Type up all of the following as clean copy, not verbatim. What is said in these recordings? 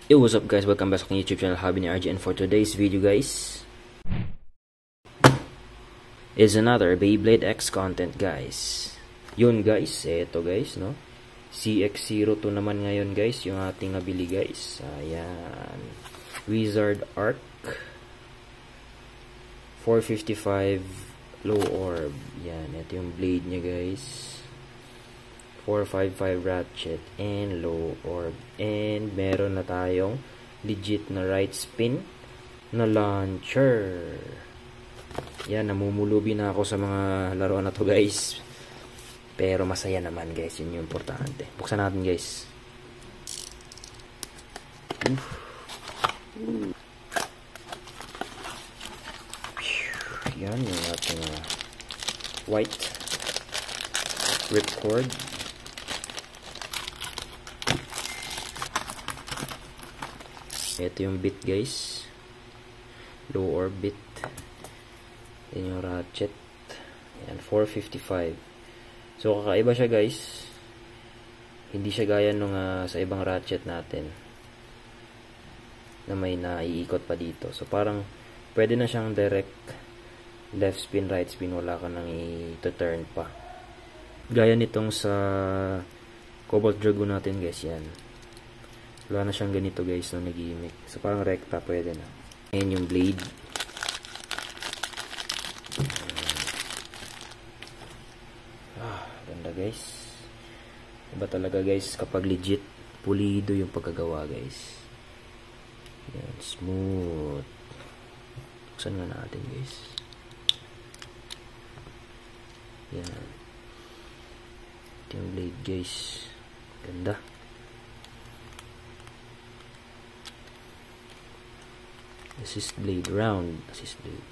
Yo, what's up guys? Welcome back sa aking YouTube channel, Hobby ni RJ. And for today's video guys, is another Beyblade X content guys. Yun guys, eto guys, no? CX02 naman ngayon guys, yung ating nabili guys. Ayan. Wizard Arc 455 low orb. Yan, ito yung blade niya guys. 455 ratchet and low orb. And meron na tayong legit na right spin na launcher. Yan, namumulubi na ako sa mga laruan na to guys. Pero masaya naman guys, yun yung importante. Buksan natin guys. Yan yung ating white ripcord. Ito yung bit guys, low orb bit. Yan yung ratchet. Yan, 455. So kakaiba siya guys, hindi siya gaya nung sa ibang ratchet natin na may naiikot pa dito. So parang pwede na siyang direct left spin, right spin, wala ka nang i-turn pa, gaya nitong sa Cobalt Dragoon natin guys. Yan, wala na siyang ganito guys nung nag-gimmick. So parang rekta, pwede na. Ayan yung blade. Ganda guys. Iba talaga guys kapag legit, pulido yung pagkagawa guys. Yan, smooth. Buksan nga natin guys. Yan. Ito yung blade guys. Ganda. Assist blade, round assist blade.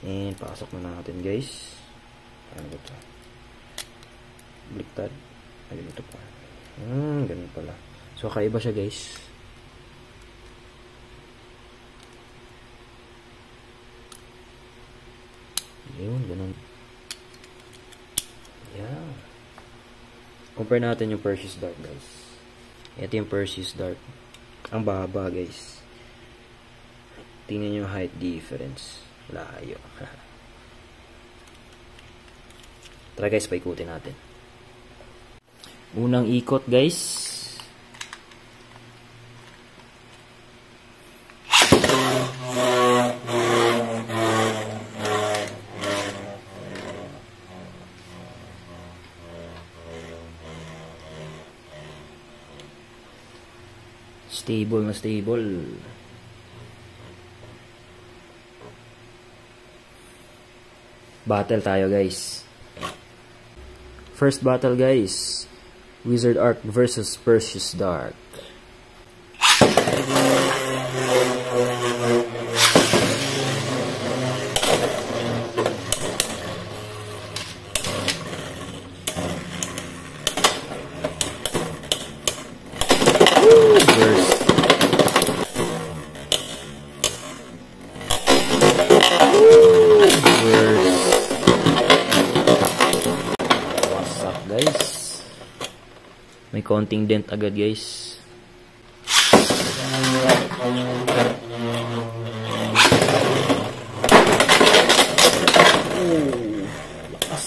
And pasok na natin guys. Ano ba ito? Bliktad. Ay, ganito pa. Ganun pala. So kakaiba siya guys. Yun, ganun. Yeah. Compare natin yung Perseus Dark guys. Ito yung Perseus Dark. Ang baba guys. Tingnan yung height difference. Layo. Tara guys, paikutin natin. Unang ikot guys. Stable na stable. Battle tayo guys. First battle guys, Wizard Arc versus Perseus Dark. Guys, may konting dent agad guys. Lakas.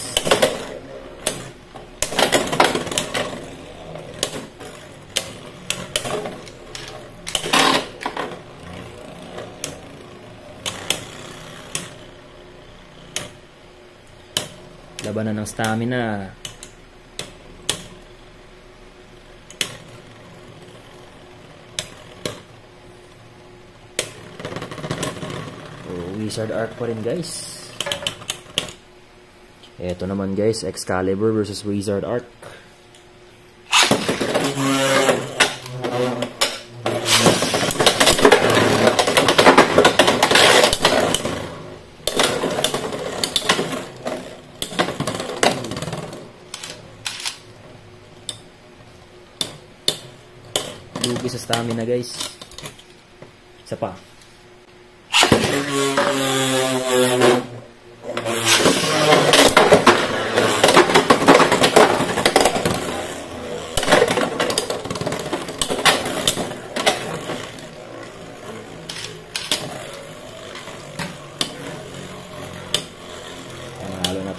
Labanan ng stamina. Wizard Arc pa rin guys. Eto naman guys, Excalibur versus Wizard Arc. Lugi sa stamina guys. Isa pa.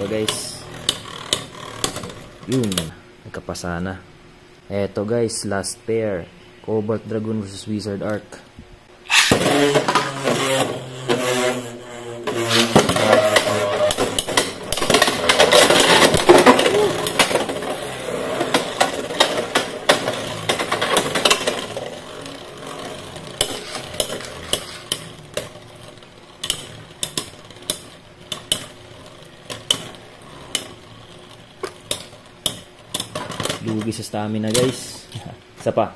pa guys. Yun, nagkapasa na. Eto guys, last pair. Cobalt Dragoon versus Wizard Ark. Lugi sa stamina guys. Isa pa.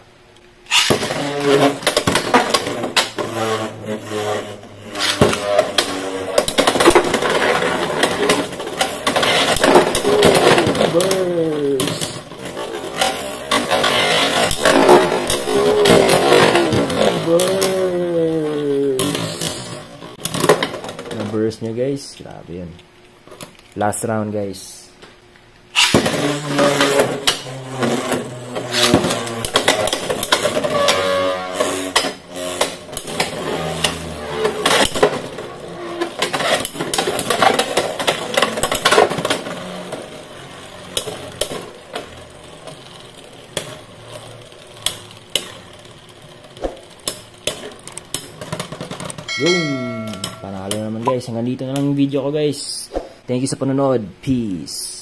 Na-burst niya guys. Grabe yun. Last round guys. Yung panalo naman guys. Hanggang dito na lang yung video ko guys. Thank you sa panonood. Peace.